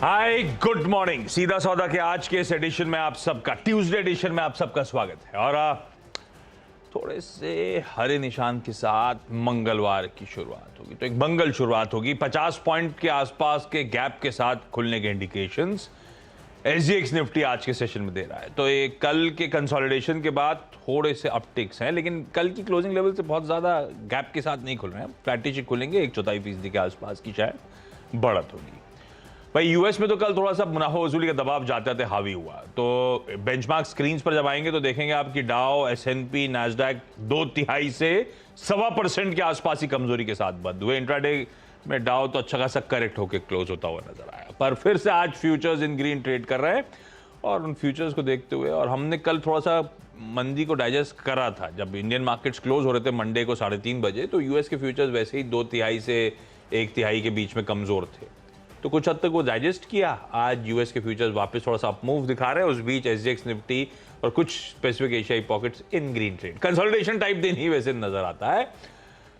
Hi good morning. सीधा सौदा के आज के इस एडिशन में आप सबका, ट्यूसडे एडिशन में आप सबका स्वागत है। और थोड़े से हरे निशान के साथ मंगलवार की शुरुआत होगी, तो एक मंगल शुरुआत होगी। 50 पॉइंट के आसपास के गैप के साथ खुलने के इंडिकेशंस एसजीएक्स निफ्टी आज के सेशन में दे रहा है। तो ये कल के कंसोलिडेशन के बाद थोड़े से अपटिक्स हैं, लेकिन कल की क्लोजिंग लेवल से बहुत ज्यादा गैप के साथ नहीं खुल रहे हैं। फ्लैटिश ही खुलेंगे, 1/4% के आसपास की शायद बढ़त होगी। भाई यूएस में तो कल थोड़ा सा मुनाफा वसूली का दबाव जाते जाते हावी हुआ। तो बेंचमार्क स्क्रीन्स पर जब आएंगे तो देखेंगे आपकी डाउ, एसएनपी, नैस्डैक 2/3 से 1.25% के आसपास ही कमजोरी के साथ बंद हुए। इंट्राडे में डाउ तो अच्छा खासा करेक्ट होकर क्लोज होता हुआ नजर आया, पर फिर से आज फ्यूचर्स इन ग्रीन ट्रेड कर रहे हैं। और उन फ्यूचर्स को देखते हुए, और हमने कल थोड़ा सा मंदी को डाइजेस्ट करा था जब इंडियन मार्केट्स क्लोज हो रहे थे मंडे को 3:30 बजे, तो यूएस के फ्यूचर्स वैसे ही 2/3 से 1/3 के बीच में कमजोर थे, तो कुछ हद तक वो डाइजेस्ट किया। आज यूएस के फ्यूचर्स वापस थोड़ा सा अप मूव दिखा रहे हैं। उस बीच एसजीएक्स निफ्टी और कुछ स्पेसिफिक एशियाई पॉकेट्स इन ग्रीन ट्रेड। कंसोलिडेशन टाइप दिन ही वैसे नजर आता है,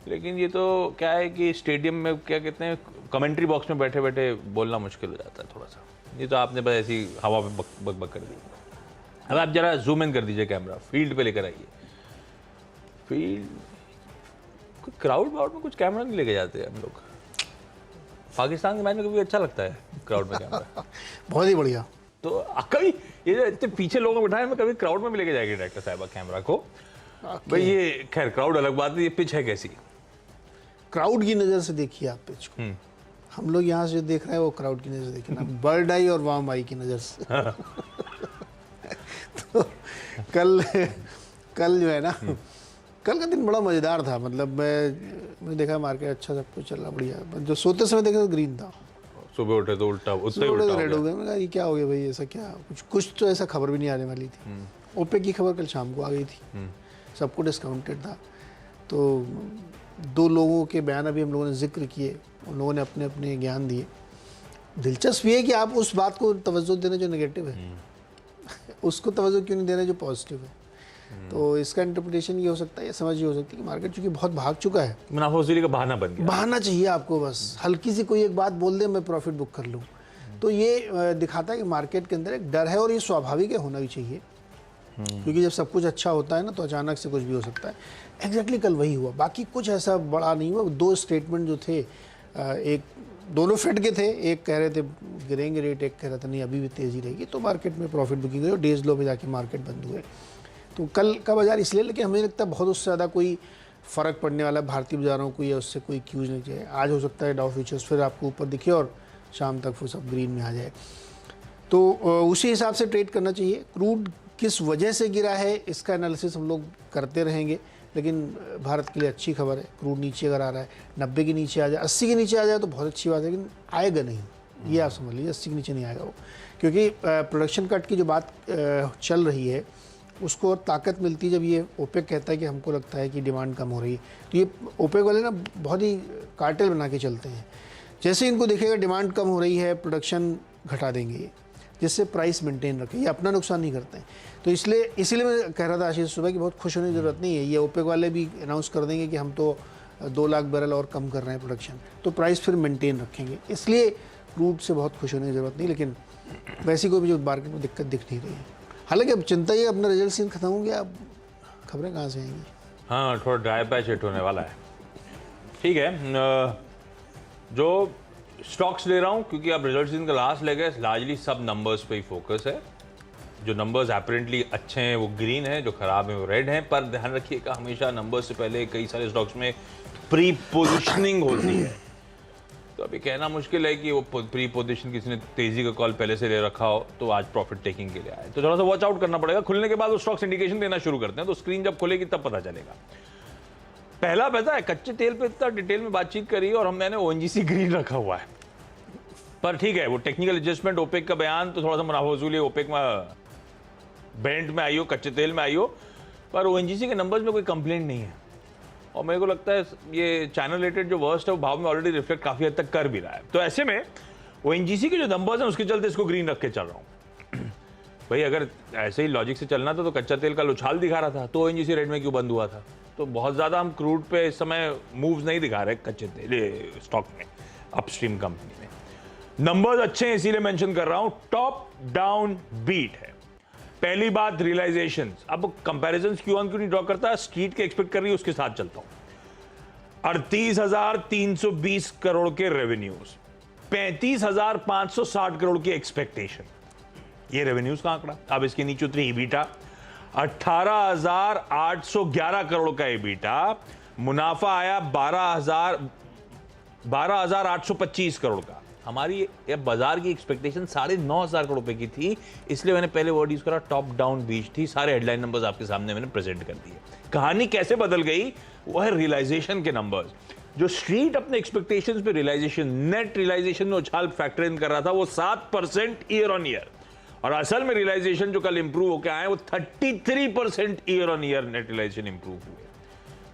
लेकिन ये तो क्या है कि स्टेडियम में क्या कहते हैं, कमेंट्री बॉक्स में बैठे बैठे बोलना मुश्किल हो जाता है थोड़ा सा। ये तो आपने बस ऐसी हवा में बक बक कर दी। अब आप जरा जूम इन कर दीजिए कैमरा, फील्ड पे लेकर आइए। फील्ड क्राउड वाउड में कुछ कैमरा नहीं लेके जाते हम लोग। पाकिस्तान के मैच में कभी अच्छा लगता है क्राउड में कैमरा। बहुत ही बढ़िया। तो कभी ये जो इतने पीछे लोगों को बिठाए, मैं कभी क्राउड में भी लेके जाएगी डायरेक्टर साहब कैमरा को। भाई ये खैर क्राउड अलग बात है, ये पिच है कैसी? क्राउड की नज़र से देखिए आप पिच को। हम लोग यहाँ से जो देख रहे हैं वो क्राउड की नज़र से देखिए ना, बर्ड आई और वार्म आई की नज़र से। तो कल जो है ना, कल का दिन बड़ा मज़ेदार था। मतलब मैंने देखा मार्केट अच्छा सब कुछ चल रहा बढ़िया। जो सोते समय देखा तो ग्रीन था, सुबह उठे तो उल्टा, उठे तो रेड हो गया। मैंने कहा ये क्या हो गया भाई, ऐसा क्या? कुछ तो ऐसा खबर भी नहीं आने वाली थी। ओपेक की खबर कल शाम को आ गई थी, सबको डिस्काउंटेड था। तो 2 लोगों के बयान अभी हम लोगों ने जिक्र किए, उन लोगों ने अपने अपने ज्ञान दिए। दिलचस्प ये है कि आप उस बात को तवज्जो देना जो नेगेटिव है, उसको तवज्जो क्यों नहीं देना जो पॉजिटिव है? तो इसका इंटरप्रिटेशन ये हो सकता है, ये समझ ये हो सकती है कि मार्केट चूंकि बहुत भाग चुका है, मुनाफा वसूली का बहाना बन गया। बहाना चाहिए आपको, बस हल्की सी कोई एक बात बोल दे मैं प्रॉफिट बुक कर लूँ। तो ये दिखाता है कि मार्केट के अंदर एक डर है, और ये स्वाभाविक है, होना भी चाहिए। क्योंकि जब सब कुछ अच्छा होता है ना, तो अचानक से कुछ भी हो सकता है। एग्जैक्टली कल वही हुआ, बाकी कुछ ऐसा बड़ा नहीं हुआ। 2 स्टेटमेंट जो थे, एक दोनों फेड के थे, एक कह रहे थे गिरेंगे रेट, एक कह रहा था नहीं अभी भी तेज़ी रहेगी। तो मार्केट में प्रॉफिट बुकिंग हुई और डेज लो पे जाके मार्केट बंद हुए। तो कल का बाजार इसलिए, लेकिन हमें लगता है बहुत उससे ज़्यादा कोई फ़र्क पड़ने वाला भारतीय बाजारों को या उससे कोई क्यूज नहीं चाहिए। आज हो सकता है डाउ फ्यूचर्स फिर आपको ऊपर दिखे और शाम तक वो सब ग्रीन में आ जाए, तो उसी हिसाब से ट्रेड करना चाहिए। क्रूड किस वजह से गिरा है इसका एनालिसिस हम लोग करते रहेंगे, लेकिन भारत के लिए अच्छी खबर है। क्रूड नीचे अगर आ रहा है, 90 के नीचे आ जाए, 80 के नीचे आ जाए तो बहुत अच्छी बात है, लेकिन आएगा नहीं, ये आप समझ लीजिए। 80 के नीचे नहीं आएगा वो, क्योंकि प्रोडक्शन कट की जो बात चल रही है उसको और ताकत मिलती है जब ये ओपेक कहता है कि हमको लगता है कि डिमांड कम हो रही है। तो ये ओपेक वाले ना बहुत ही कार्टेल बना के चलते हैं। जैसे इनको देखेगा डिमांड कम हो रही है, प्रोडक्शन घटा देंगे ये, जिससे प्राइस मेंटेन रखें। ये अपना नुकसान नहीं करते हैं। तो इसीलिए मैं कह रहा था आशीष सुबह कि बहुत खुश होने की ज़रूरत नहीं है। ये ओपेक वाले भी अनाउंस कर देंगे कि हम तो 2 लाख बैरल और कम कर रहे हैं प्रोडक्शन, तो प्राइस फिर मेंटेन रखेंगे। इसलिए क्रूड से बहुत खुश होने की ज़रूरत नहीं, लेकिन वैसी कोई भी जो मार्केट में दिक्कत दिख नहीं रही है। हालांकि अब चिंता ही, अपना रिजल्ट सीन खत्म हो गया, अब खबरें कहाँ से आएंगी? हाँ, थोड़ा ड्राई पैच हिट होने वाला है। ठीक है, जो स्टॉक्स ले रहा हूँ क्योंकि अब रिजल्ट सीजन का लास्ट ले गए, लार्जली सब नंबर्स पे ही फोकस है। जो नंबर्स अपरेंटली अच्छे हैं वो ग्रीन है, जो खराब है वो रेड है। पर ध्यान रखिएगा, हमेशा नंबर्स से पहले कई सारे स्टॉक्स में प्री पोजिशनिंग होती है। तो अभी कहना मुश्किल है कि वो प्री पोजीशन किसी ने तेजी का कॉल पहले से ले रखा हो तो आज प्रॉफिट टेकिंग के लिए आए, तो थोड़ा सा वॉच आउट करना पड़ेगा। खुलने के बाद वो स्टॉक्स इंडिकेशन देना शुरू करते हैं, तो स्क्रीन जब खुलेगी तब पता चलेगा। पहला पता है, कच्चे तेल पे इतना डिटेल में बातचीत करी और मैंने ओएनजीसी ग्रीन रखा हुआ है, पर ठीक है वो टेक्निकल एडजस्टमेंट, ओपेक का बयान, तो थोड़ा सा मुनाफा वसूली ओपेक में बेंट में आई हो, कच्चे तेल में आई हो, पर ओएनजीसी के नंबर्स में कोई कंप्लेंट नहीं है। और मेरे को लगता है ये चाइना रिलेटेड जो वर्स्ट है वो भाव में ऑलरेडी रिफ्लेक्ट काफी हद तक कर भी रहा है। तो ऐसे में ओएनजीसी के जो नंबर्स हैं उसके चलते इसको ग्रीन रख के चल रहा हूँ। भाई अगर ऐसे ही लॉजिक से चलना था तो कच्चा तेल का उछाल दिखा रहा था, तो ओएनजीसी रेड में क्यों बंद हुआ था? तो बहुत ज्यादा हम क्रूड पे इस समय मूव्स नहीं दिखा रहे कच्चे तेल स्टॉक में, अपस्ट्रीम कंपनी में। नंबर्स अच्छे हैं इसीलिए मेंशन कर रहा हूं, टॉप डाउन बीट है। पहली बात रियलाइजेशन, अब कंपैरिजन क्यों ऑन क्यों नहीं ड्रॉ करता, स्ट्रीट के एक्सपेक्ट कर रही है उसके साथ चलता हूं। 38,320 करोड़ के रेवेन्यूज, 35,560 करोड़ की एक्सपेक्टेशन, ये रेवेन्यूज का आंकड़ा। अब इसके नीचे उतरी ईबीटा 18,811 करोड़ का ईबीटा, मुनाफा आया 12,825 करोड़ का। हमारी बाजार की एक्सपेक्टेशन 9,500 करोड़ रुपए की थी, इसलिए मैंने पहले वर्ड यूज करा टॉप डाउन बीच थी। सारे हेडलाइन नंबर्स आपके सामने मैंने प्रेजेंट कर दिए। कहानी कैसे बदल गई, वो है रियलाइजेशन के नंबर्स। जो स्ट्रीट अपने एक्सपेक्टेशंस पे रियलाइजेशन, नेट रियलाइजेशन में उछाल फैक्टर इन कर रहा था, वो 7% ईयर ऑन ईयर, और असल में रियलाइजेशन जो कल इंप्रूव होकर आए वो 33% year on year net realisation improve हुए,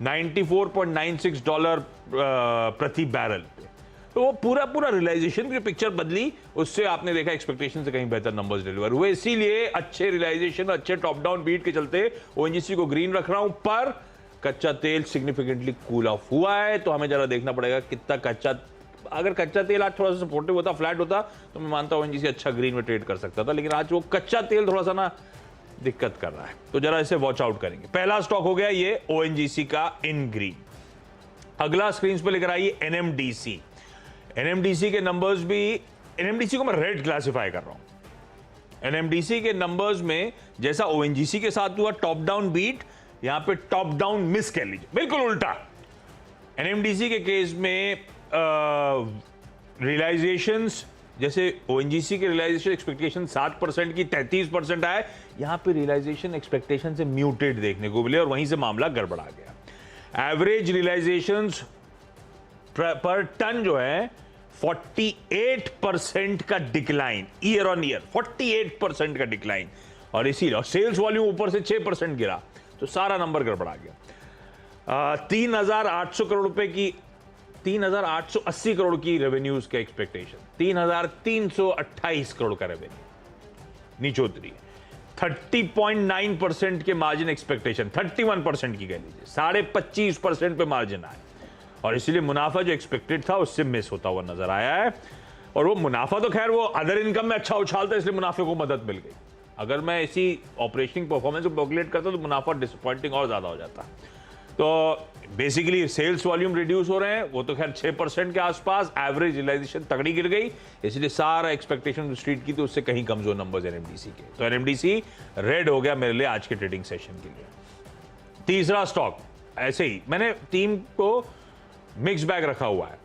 $94.96 प्रति बैरल पे। तो वो पूरा रियलाइजेशन की जो पिक्चर बदली, उससे आपने देखा एक्सपेक्टेशन से कहीं बेहतर नंबर्स डिलीवर हुए। इसीलिए अच्छे रियलाइजेशन, अच्छे टॉप डाउन बीट के चलते ओएनजीसी को ग्रीन रख रहा हूं, पर कच्चा तेल सिग्निफिकेंटली कूल ऑफ हुआ है, तो हमें जरा देखना पड़ेगा कितना कच्चा, अगर कच्चा तेल आज थोड़ा सा सपोर्टिव होता, फ्लैट होता, तो मैं मानता हूं ओएनजीसी अच्छा ग्रीन में ट्रेड कर सकता था, लेकिन आज वो कच्चा तेल थोड़ा सा ना दिक्कत कर रहा है, तो जरा इसे वॉच आउट करेंगे। पहला स्टॉक हो गया ये ओएनजीसी का इन ग्रीन। अगला स्क्रीन पे लेकर आइए एनएमडीसी। एनएमडीसी के नंबर्स भी, एनएमडीसी को मैं रेड क्लासिफाई कर रहा हूं। एनएमडीसी के नंबर्स में जैसा ओएनजीसी के साथ हुआ टॉप डाउन बीट, यहां पे टॉप डाउन मिस कह लीजिए, बिल्कुल उल्टा। एनएमडीसी के केस में रियलाइजेशंस, जैसे ओएनजीसी के रियलाइजेशन एक्सपेक्टेशन 7% की 33% आए, यहां पे रियलाइजेशन एक्सपेक्टेशन से म्यूटेड देखने को मिले और वहीं से मामला गड़बड़ा गया। एवरेज रियलाइजेशंस पर टन जो है 48% का डिक्लाइन ईयर ऑन ईयर, 48% का डिक्लाइन, और इसीलिए सेल्स वॉल्यूम ऊपर से 6% गिरा, तो सारा नंबर गड़बड़ा गया। 3,800 करोड़ रुपए की, 3,880 करोड़ की रेवेन्यूज के एक्सपेक्टेशन, 3,328 करोड़ का रेवेन्यू नीचे उतरी। 30.9% के मार्जिन एक्सपेक्टेशन, 31% की कह लीजिए, 25.5% पे मार्जिन आए, और इसीलिए मुनाफा जो एक्सपेक्टेड था उससे मिस होता हुआ नजर आया है। और वो मुनाफा तो खैर वो अदर इनकम में अच्छा उछालता है, इसलिए मुनाफे को मदद मिल गई। अगर मैं इसी ऑपरेशनिंग परफॉर्मेंस को कैलकुलेट करता तो मुनाफा डिसअपॉइंटिंग और ज्यादा हो जाता। तो बेसिकली सेल्स वॉल्यूम रिड्यूस हो रहे हैं, वो तो खैर 6% के आसपास, एवरेज रियलाइजेशन तगड़ी गिर गई, इसलिए सारा एक्सपेक्टेशन स्ट्रीट की तो उससे कहीं कमजोर नंबर्स एनएमडीसी के। तो एनएमडीसी रेड हो गया मेरे लिए आज के ट्रेडिंग सेशन के लिए। तीसरा स्टॉक, ऐसे ही मैंने टीम को मिक्स बैग रखा हुआ है।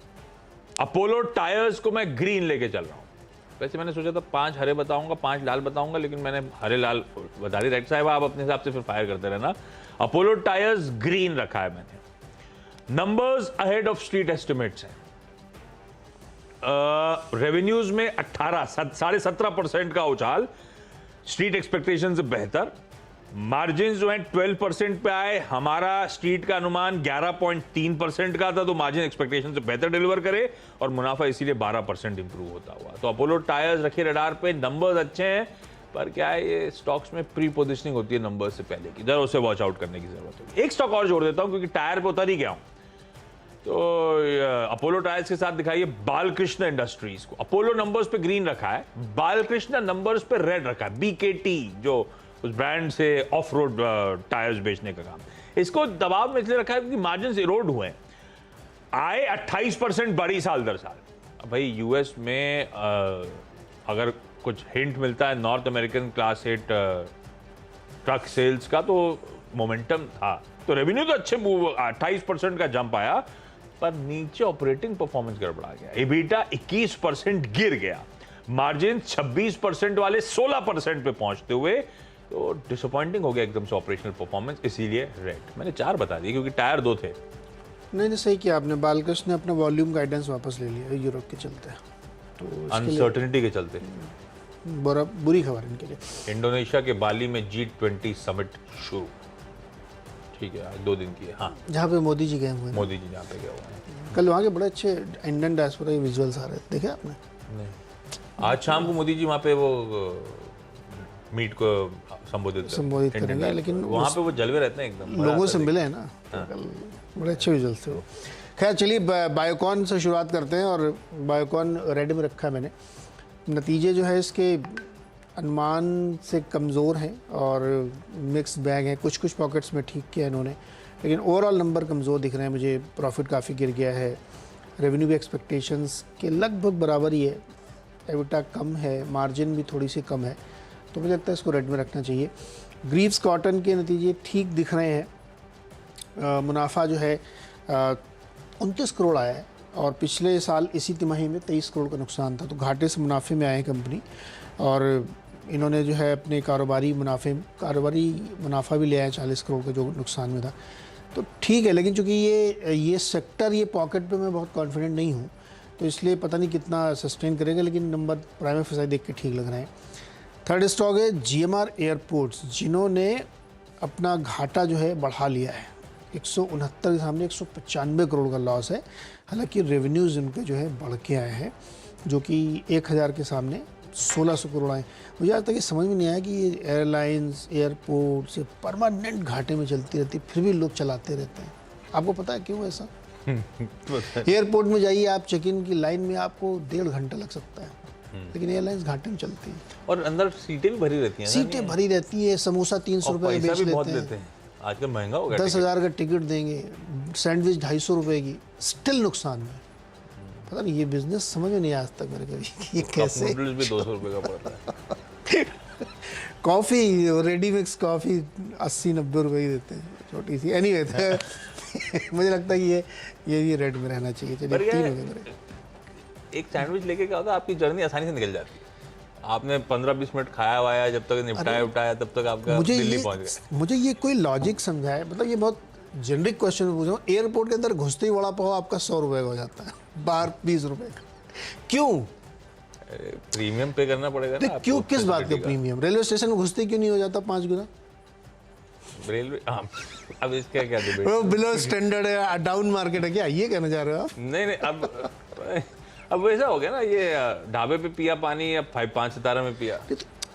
अपोलो टायर्स को मैं ग्रीन लेके चल रहा हूं। वैसे मैंने सोचा था 5 हरे बताऊंगा, 5 लाल बताऊंगा, लेकिन मैंने हरे लाल बता दी। राइट साहब आप अपने हिसाब से फिर फायर करते रहना। अपोलो टायर्स ग्रीन रखा है मैंने। Numbers ahead of street estimates हैं। रेवेन्यूज में 17.5% का उछाल, स्ट्रीट एक्सपेक्टेशन से बेहतर। मार्जिन जो है 12% पे आए, हमारा स्ट्रीट का अनुमान 11.3% का था, तो मार्जिन एक्सपेक्टेशन से बेहतर डिलीवर करे, और मुनाफा इसीलिए 12% इंप्रूव होता हुआ। तो अपोलो टायर्स रखे रडार पे, नंबर्स अच्छे हैं, पर क्या है ये स्टॉक्स में प्री पोजिशनिंग होती है नंबर्स से पहले की, जरा उसे वॉच आउट करने की जरूरत होगी। एक स्टॉक और जोड़ देता हूं क्योंकि टायर पे उतर ही गया हूं, तो अपोलो टायर्स के साथ दिखाइए बालकृष्ण इंडस्ट्रीज को। अपोलो नंबर्स पे ग्रीन रखा है, बालकृष्ण नंबर्स पे रेड रखा है। बीकेटी जो उस ब्रांड से ऑफ रोड टायर्स बेचने का काम, इसको दबाव में इसलिए रखा है क्योंकि मार्जिन इरोड हुए हैं। आय 28% बढ़ी साल दर साल। अब भाई यूएस में अगर कुछ हिंट मिलता है North American class 8 truck sales का, तो मोमेंटम था, तो रेवेन्यू तो अच्छे मूव, 28% का जंप आया, पर नीचे ऑपरेटिंग परफॉर्मेंस गड़बड़ा गया। एबिटा 21% गिर गया, मार्जिन 26% वाले 16% पे पहुंचते हुए, तो डिसअपॉइंटिंग हो गया एकदम से ऑपरेशनल परफॉर्मेंस, इसीलिए रेड। मैंने 4 बता दिए क्योंकि टायर 2 थे। नहीं सही किया आपने। बालकृष्ण ने अपना वॉल्यूम गाइडेंस वापस ले लिया यूरोप के चलते, तो अनसर्टेनिटी के चलते बुरी खबर इनके लिए। इंडोनेशिया के बाली में G20 समिट शुरू, ठीक है, 2 दिन की है। हाँ, जहाँ पे मोदी जी गए हुए हैं। मोदी जी जहाँ पे गए हुए हैं। कल वहाँ के बड़े अच्छे इंडियन डायस्पोरा के विजुअल्स आ रहे थे, देखे आपने? नहीं, आज शाम को मोदी जी वहाँ पे वो मीट को संबोधित करेंगे, लेकिन वहाँ पे वो जलवे रहते हैं एकदम, लोगों से मिले हैं ना, तो कल बड़े अच्छे विजुअल्स थे वो। खैर चलिए बायोकॉन से शुरुआत करते हैं, और बायोकॉन रेड में रखा है मैंने। नतीजे जो है इसके अनुमान से कमज़ोर हैं और मिक्स बैग हैं, कुछ कुछ पॉकेट्स में ठीक किया इन्होंने, लेकिन ओवरऑल नंबर कमज़ोर दिख रहे हैं मुझे। प्रॉफिट काफ़ी गिर गया है, रेवेन्यू भी एक्सपेक्टेशंस के लगभग बराबर ही है, एबिटा कम है, मार्जिन भी थोड़ी सी कम है, तो मुझे लगता है इसको रेड में रखना चाहिए। ग्रीव्स कॉटन के नतीजे ठीक दिख रहे हैं, मुनाफा जो है 29 करोड़ आया है और पिछले साल इसी तिमाही में 23 करोड़ का नुकसान था, तो घाटे से मुनाफे में आए हैं कंपनी। और इन्होंने जो है अपने कारोबारी मुनाफा भी ले आया 40 करोड़ का जो नुकसान में था, तो ठीक है। लेकिन चूँकि ये सेक्टर, ये पॉकेट पे मैं बहुत कॉन्फिडेंट नहीं हूँ, तो इसलिए पता नहीं कितना सस्टेन करेगा, लेकिन नंबर प्राइम एफएसआई देख के ठीक लग रहे हैं। थर्ड स्टॉक है जीएमआर एयरपोर्ट्स, जिन्होंने अपना घाटा जो है बढ़ा लिया है। 169 के सामने 195 करोड़ का लॉस है, हालांकि रेवेन्यूज़ उनके जो है बढ़ के आए हैं, जो कि 1000 के सामने 1600 करोड़ आए। मुझे आज तक ये समझ में नहीं आया कि ये एयरलाइंस, एयरपोर्ट से परमानेंट घाटे में चलती रहती, फिर भी लोग चलाते रहते हैं। आपको पता है क्यों ऐसा? एयरपोर्ट में जाइए आप, चेक इन की लाइन में आपको 1.5 घंटा लग सकता है, लेकिन एयरलाइंस घाटे में चलती है। और अंदर सीटें भी भरी रहती हैं, सीटें भरी रहती है, समोसा 300 रुपये बेच लेते हैं, आजकल महंगा हो गया। 10,000 का टिकट देंगे, सैंडविच 250 रुपये की, स्टिल नुकसान में। पता नहीं ये बिजनेस समझ में नहीं आज तक मेरे कभी, ये कैसे। नूडल्स भी 200 रुपये का पड़ रहा है। कॉफ़ी, रेडी मिक्स कॉफ़ी 80-90 रुपये ही देते हैं, छोटी सी। एनीवे मुझे लगता है कि ये रेड में रहना चाहिए। चलिए 3 हो गए मेरे। एक सैंडविच लेके क्या होता है, आपकी जर्नी आसानी से निकल जाती है। आपने 15-20 मिनट खाया हुआ, जब तक निपटाया उठाया तब तक आपका दिल्ली पहुंच गया। मुझे ये कोई लॉजिक समझाए, मतलब ये बहुत जेनरिक क्वेश्चन पूछ रहा हूँ। एयरपोर्ट के अंदर घुसते ही वड़ा पाव आपका 100 रुपये का हो जाता है, बाहर 20 रुपये का, क्यों? प्रीमियम पे करना पड़ेगा ना। क्यों, किस बात का प्रीमियम? रेलवे स्टेशन में घुसते ही क्यों नहीं हो जाता 5 गुना? रेलवे, अब इसका क्या डिबेट? वो बिलो स्टैंडर्ड है, डाउन मार्केट है क्या, ये कहना चाह रहे हो आप? नहीं, अब वैसा हो गया ना, ये ढाबे पे पिया पानी, अब 5 सितारा में पिया,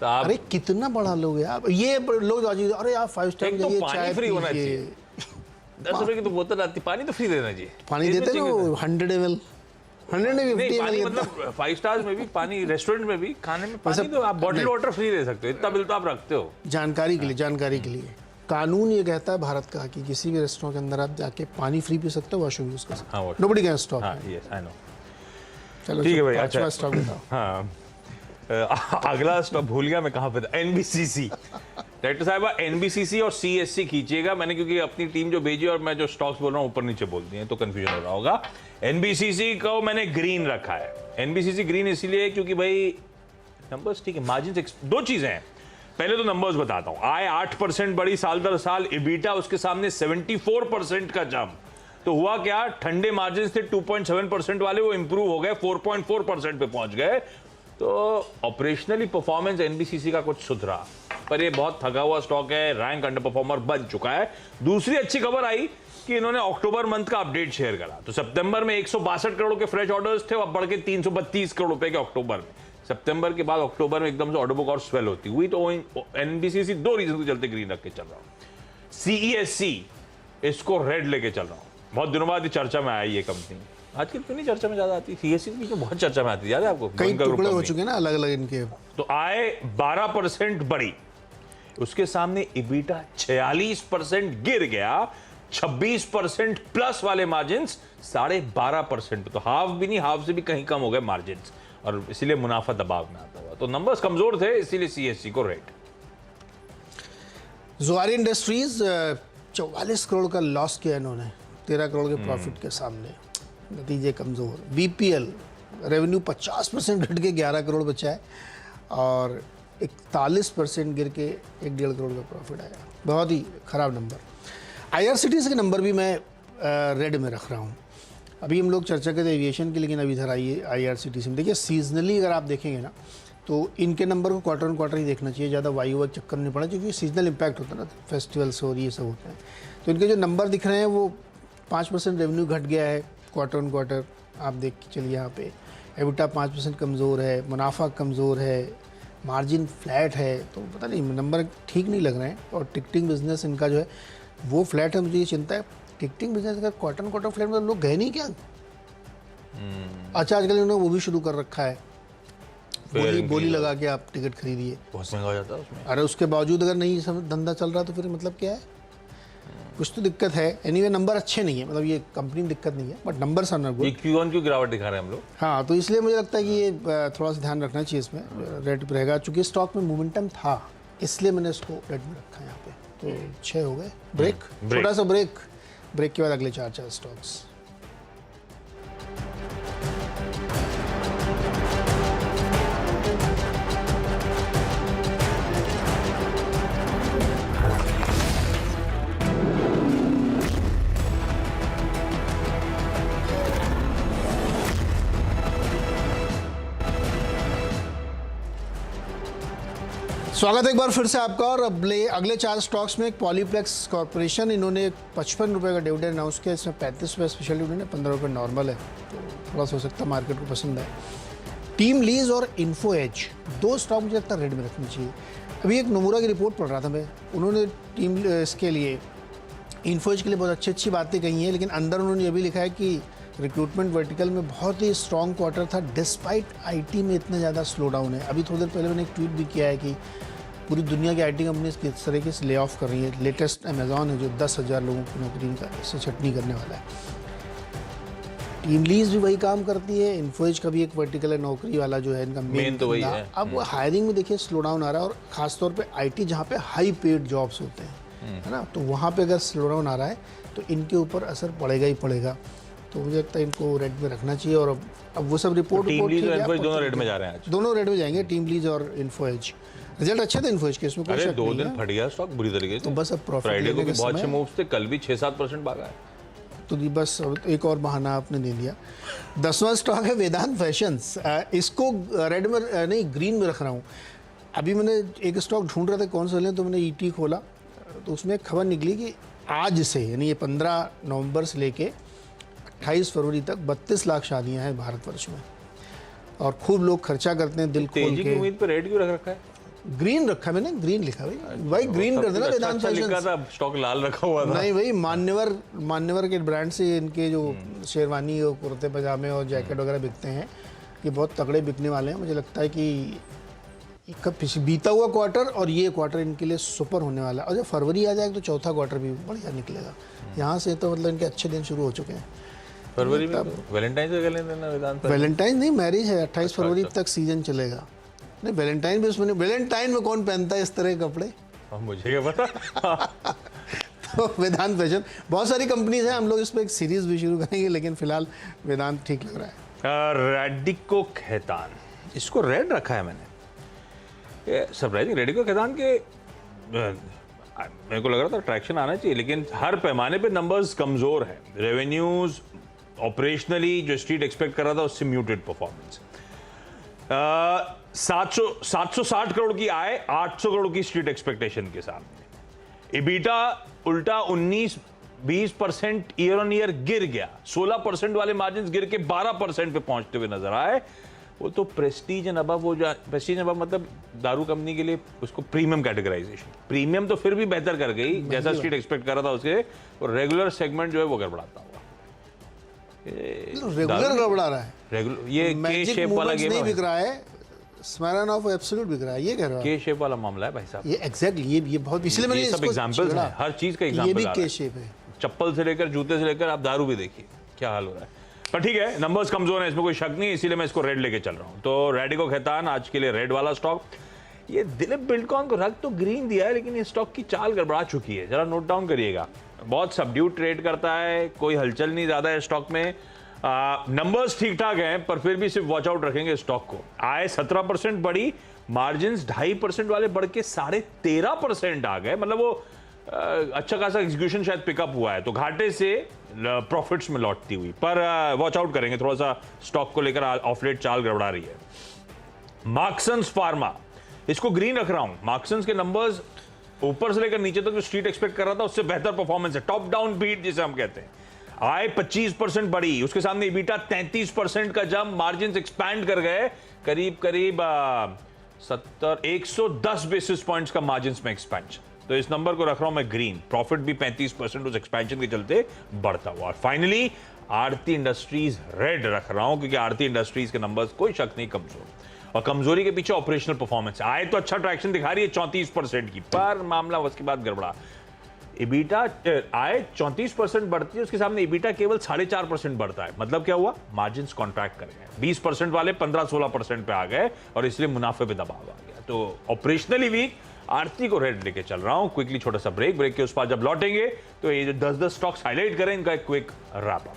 तो आप अरे कितना बड़ा लोग हैं आप, ये लोग अरे आप 5 स्टार में जाइए, पानी फ्री होना चाहिए। 10 रुपए की तो बोतल आती, पानी तो फ्री देना चाहिए। पानी देते ना 100 ml, 150 पानी, ml, मतलब 5 स्टार्स में भी पानी, रेस्टोरेंट में भी खाने में पानी, तो आप बॉटल वाटर फ्री दे सकते हो, इतना बिल तो आप रखते हो। जानकारी के लिए कानून ये कहता है भारत का कि किसी भी रेस्टोरेंट के अंदर आप जाके पानी फ्री पी सकते हो, वॉशरूम यूज कर सकते हो, nobody can stop. Yes I know. चलो ठीक है भाई, अच्छा स्टॉक बताओ। हाँ, अगला स्टॉक भूल गया मैं कहाँ पे था। एनबीसीसी, डायरेक्टर साहब एनबीसीसी और सीएससी खींचिएगा मैंने, क्योंकि अपनी टीम जो भेजी और मैं जो स्टॉक्स बोल रहा हूँ ऊपर नीचे बोलती हैं, तो कंफ्यूजन हो रहा होगा। एनबीसीसी को मैंने ग्रीन रखा है। एनबीसीसी ग्रीन इसलिए क्योंकि भाई नंबर्स ठीक है, मार्जिन, 2 चीजें हैं। पहले तो नंबर्स बताता हूं। आय 8% बढ़ी साल दर साल, इबीटा उसके सामने 74% का जंप। तो हुआ क्या, ठंडे मार्जिन थे 2.7% वाले, वो इंप्रूव हो गए 4.4% पे पहुंच गए। तो ऑपरेशनली परफॉर्मेंस एनबीसीसी का कुछ सुधरा, पर ये बहुत थका हुआ स्टॉक है, रैंक अंडर परफॉर्मर बन चुका है। दूसरी अच्छी खबर आई कि इन्होंने अक्टूबर मंथ का अपडेट शेयर करा, तो सितंबर में 162 करोड़ के फ्रेश ऑर्डर्स थे, अब बढ़ के 332 करोड़ रुपए के अक्टूबर में। सितंबर के बाद अक्टूबर में एकदम से ऑर्डर बुक और स्वेल होती हुई, तो एनबीसीसी 2 रीजन के चलते ग्रीन रख के चल रहा हूं। सीईएससी, इसको रेड लेके चल रहा हूं। बहुत दिनों बाद चर्चा में आई ये कंपनी, आजकल क्यों नहीं चर्चा में ज्यादा आती, सीईएससी की बहुत चर्चा में आती है, याद है आपको? कई टुकड़े हो चुके हैं ना अलग अलग इनके। तो आय 12% बढ़ी, उसके सामने इबीटा 46% गिर गया, 26% प्लस वाले मार्जिन 12.5%, तो हाफ भी नहीं, हाफ से भी कहीं कम हो गए मार्जिन, और इसीलिए मुनाफा दबाव में आता हुआ। तो नंबर्स कमजोर थे, इसीलिए सीएससी को रेड। जुआरी इंडस्ट्रीज 44 करोड़ का लॉस किया इन्होंने 13 करोड़ के प्रॉफिट के सामने, नतीजे कमजोर। बीपीएल रेवेन्यू 50% घट के 11 करोड़ बचा है और 41% गिर के 1.5 करोड़ का प्रॉफिट आया, बहुत ही खराब नंबर। आईआरसीटीसी के नंबर भी मैं रेड में रख रहा हूँ। अभी हम लोग चर्चा करते एविएशन की, लेकिन अब इधर आइए आईआरसीटीसी में। देखिए सीजनली अगर आप देखेंगे ना, तो इनके नंबर को क्वार्टर ऑन क्वार्टर ही देखना चाहिए, ज़्यादा वायु वाई चक्कर नहीं पड़ा, क्योंकि सीजनल इम्पैक्ट होता है ना, फेस्टिवल्स और ये सब होते हैं। तो इनके जो नंबर दिख रहे हैं वो 5% रेवेन्यू घट गया है क्वार्टर ऑन क्वार्टर, आप देख के चलिए यहाँ पे। एबिटा 5% कमज़ोर है, मुनाफा कमज़ोर है, मार्जिन फ्लैट है, तो पता नहीं नंबर ठीक नहीं लग रहे हैं। और टिकटिंग बिजनेस इनका जो है वो फ्लैट है, मुझे ये चिंता है। टिकटिंग बिजनेस का क्वार्टर फ्लेट में लोग गए नहीं क्या? अच्छा आजकल इन्होंने वो भी शुरू कर रखा है, बोली लगा के आप टिकट खरीदिए। बहुत महंगा हो जाता है उसमें। अरे उसके बावजूद अगर नहीं सब धंधा चल रहा तो फिर मतलब क्या है? कुछ तो दिक्कत है। एनीवे नंबर अच्छे नहीं है, मतलब ये कंपनी में दिक्कत नहीं है, but numbers are not good. ये क्यों गिरावट दिखा रहे हैं हम लोग? हाँ, तो इसलिए मुझे लगता है कि ये थोड़ा सा ध्यान रखना चाहिए इसमें, रेड पे रहेगा। चूंकि स्टॉक में मोमेंटम था इसलिए मैंने इसको रेड में रखा है। यहाँ पे तो 6 हो गए। ब्रेक, छोटा सा ब्रेक के बाद अगले 4 स्टॉक्स। स्वागत है एक बार फिर से आपका। और अगले 4 स्टॉक्स में एक पॉलीप्लेक्स कॉर्पोरेशन, इन्होंने 55 रुपये का डिविडेंड अनाउंस किया। इसमें 35 रुपये स्पेशल डिविडेंड है, 15 रुपये नॉर्मल है, तो थोड़ा सा हो सकता है मार्केट को पसंद है। टीम लीज और इन्फो एज 2 स्टॉक मुझे लगता है रेड में रखनी चाहिए। अभी एक नोमुरा की रिपोर्ट पढ़ रहा था मैं, उन्होंने टीम इसके लिए, इन्फो एज के लिए बहुत अच्छी बातें कही हैं, लेकिन अंदर उन्होंने ये भी लिखा है कि रिक्रूटमेंट वर्टिकल में बहुत ही स्ट्रॉन्ग क्वार्टर था डिस्पाइट आईटी में इतना ज़्यादा स्लो डाउन है। अभी थोड़ी देर पहले मैंने एक ट्वीट भी किया है कि पूरी दुनिया की आईटी कंपनीज किस तरीके से ले ऑफ कर रही है। लेटेस्ट अमेजॉन है जो 10,000 लोगों की नौकरी से छटनी करने वाला है। टीम लीज भी वही काम करती है, इन्फोएज का भी एक वर्टिकल है नौकरी वाला जो है इनका मेन तो वही है। अब हायरिंग में देखिए स्लो डाउन आ रहा है, और खासतौर पे आईटी जहाँ पे हाई पेड जॉब्स होते हैं, है ना, तो वहाँ पे अगर स्लो डाउन आ रहा है तो इनके ऊपर असर पड़ेगा ही पड़ेगा। तो मुझे लगता है इनको रेड में रखना चाहिए। और अब वो सब रिपोर्ट दोनों रेड में जा रहे हैं आज। दोनों रेड में जाएंगे, टीम लीज और इन्फोएज। रिजल्ट अच्छा था इन्फोएज के, इसमें कोई शक नहीं है। 2 दिन फट गया स्टॉक बुरी तरीके से। तो बस अब प्रॉफिट फ्राइडे को भी बहुत अच्छे मूव्स थे, कल भी 6-7% भागा है। तो ये बस एक और बहाना आपने दे दिया। 10वां स्टॉक है वेदांत फैशंस। इसको रेड में नहीं ग्रीन में रख रहा हूँ। अभी मैंने एक स्टॉक ढूंढ रहा था कौन सा लें, तो मैंने ईटी खोला तो उसमें एक खबर निकली कि आज से, यानी ये 15 नवंबर से लेके 28 फरवरी तक 32 लाख शादियां हैं भारतवर्ष में, और खूब लोग खर्चा करते हैं दिल खोल के। उम्मीद पे रेड क्यों रख रखा है? ग्रीन रखा मैंने, ग्रीन लिखा भाई ग्रीन कर देना वेदांत फैशन। स्टॉक लाल रखा हुआ था। नहीं भाई, मान्यवर के ब्रांड से इनके जो शेरवानी और कुर्ते पजामे और जैकेट वगैरह बिकते हैं, ये बहुत तगड़े बिकने वाले हैं। मुझे लगता है कि बीता हुआ क्वार्टर और ये क्वार्टर इनके लिए सुपर होने वाला है। और जब फरवरी आ जाएगा तो चौथा क्वार्टर भी बढ़िया निकलेगा। यहाँ से तो मतलब इनके अच्छे दिन शुरू हो चुके हैं। फरवरी में वैलेंटाइन से कर लेना वेदांत। वैलेंटाइन नहीं, मैरिज है 28 फरवरी तक सीजन चलेगा। नहीं वैलेंटाइन भी उसमें, वैलेंटाइन में कौन पहनता है इस तरह के कपड़े? मुझे क्या पता। तो वेदांत फैशन, बहुत सारी कंपनीज हैं, हम लोग इस पर एक सीरीज भी शुरू करेंगे, लेकिन फिलहाल वेदांत ठीक लग रहा है। रेडिको खैतान, इसको रेड रखा है मैंने। ये सरप्राइजिंग, रेडिको खैतान के मेरे को लग रहा था ट्रैक्शन आना चाहिए, लेकिन हर पैमाने पे नंबर्स कमजोर है। रेवेन्यूज ऑपरेशनली जो स्ट्रीट एक्सपेक्ट कर रहा था उससे म्यूटेड परफॉर्मेंस। 760 करोड़ की आय, 800 करोड़ की स्ट्रीट एक्सपेक्टेशन के सामने। इबीटा उल्टा 19-20% ईयर ऑन ईयर गिर गया। 16% वाले मार्जिन गिर के 12% पे पहुंचते हुए नजर आए। वो तो प्रेस्टीज एंड अबव, वो प्रेस्टीज एंड अबव मतलब दारू कंपनी के लिए उसको प्रीमियम कैटेगराइजेशन। प्रीमियम तो फिर भी बेहतर कर गई जैसा स्ट्रीट एक्सपेक्ट कर रहा था उसके, और रेगुलर सेगमेंट जो है वो गड़बड़ाता हुआ। रेगुलर गड़बड़ा रहा है। रेगुलर ये के शेप वाला गेम नहीं बिक रहा है, स्मैरन ऑफ एब्सोल्यूट बिक रहा है, ये कह रहा है। के शेप वाला मामला है भाई साहब। ये एग्जैक्टली ये बहुत, इसलिए मैंने सब एग्जांपल्स हैं, हर चीज का एग्जांपल ये भी के शेप है। चप्पल से लेकर जूते से लेकर आप दारू भी देखिए क्या हाल हो रहा है। पर ठीक है, नंबर्स कमजोर हैं, इसमें कोई शक नहीं, इसीलिए मैं इसको रेड लेके चल रहा हूं। तो रेडिको खैतान आज के लिए रेड वाला स्टॉक। ये दिलीप बिल्डकॉन को रख तो ग्रीन दिया है, लेकिन ये स्टॉक की चाल गड़बड़ा चुकी है, जरा नोट डाउन करिएगा। बहुत सबड्यूट ट्रेड करता है, कोई हलचल नहीं ज्यादा है स्टॉक में। नंबर्स ठीक ठाक हैं, पर फिर भी सिर्फ वॉच आउट रखेंगे स्टॉक को। आय 17% बढ़ी, मार्जिन 2.5% वाले बढ़ के 13.5% आ गए, मतलब वो अच्छा खासा एग्जीक्यूशन शायद पिकअप हुआ है, तो घाटे से प्रॉफिट्स में लौटती हुई। पर वॉच आउट करेंगे, थोड़ा सा स्टॉक को लेकर ऑफ लेट चाल गड़बड़ा रही है। मार्क्सन्स फार्मा, इसको ग्रीन रख रहा हूं। मार्क्सन्स के नंबर्स ऊपर से लेकर नीचे तक जो स्ट्रीट एक्सपेक्ट कर रहा था उससे बेहतर परफॉर्मेंस है, टॉप डाउन बीट जिसे हम कहते हैं। आय 25% बढ़ी, उसके सामने ईबीटा 33% का जंप, मार्जिन एक्सपैंड कर गए, करीब 110 बेसिस पॉइंट्स का मार्जिन में एक्सपेंशन। तो इस नंबर को रख रहा हूं मैं ग्रीन। प्रॉफिट भी 35% उस एक्सपेंशन के चलते बढ़ता हुआ। और फाइनली आरती इंडस्ट्रीज रेड रख रहा हूं, क्योंकि आरती इंडस्ट्रीज के नंबर्स कोई शक नहीं कमजोर, और कमजोरी के पीछे ऑपरेशनल परफॉर्मेंस। आए तो अच्छा ट्रैक्शन दिखा रही है 34% की, पर मामला उसके बाद गड़बड़ा। इबीटा आय 34% बढ़ती है, उसके सामने इबीटा केवल 4.5% बढ़ता है। मतलब क्या हुआ? मार्जिन कॉन्ट्रैक्ट कर गए, 20% वाले 15-16% पे आ गए, और इसलिए मुनाफे पे दबाव आ गया। तो ऑपरेशनली वीक आरती को रेड लेके चल रहा हूं। क्विकली छोटा सा ब्रेक के उस पार जब लौटेंगे तो ये जो 10-10 स्टॉक्स हाईलाइट करें, इनका एक क्विक रैप अप।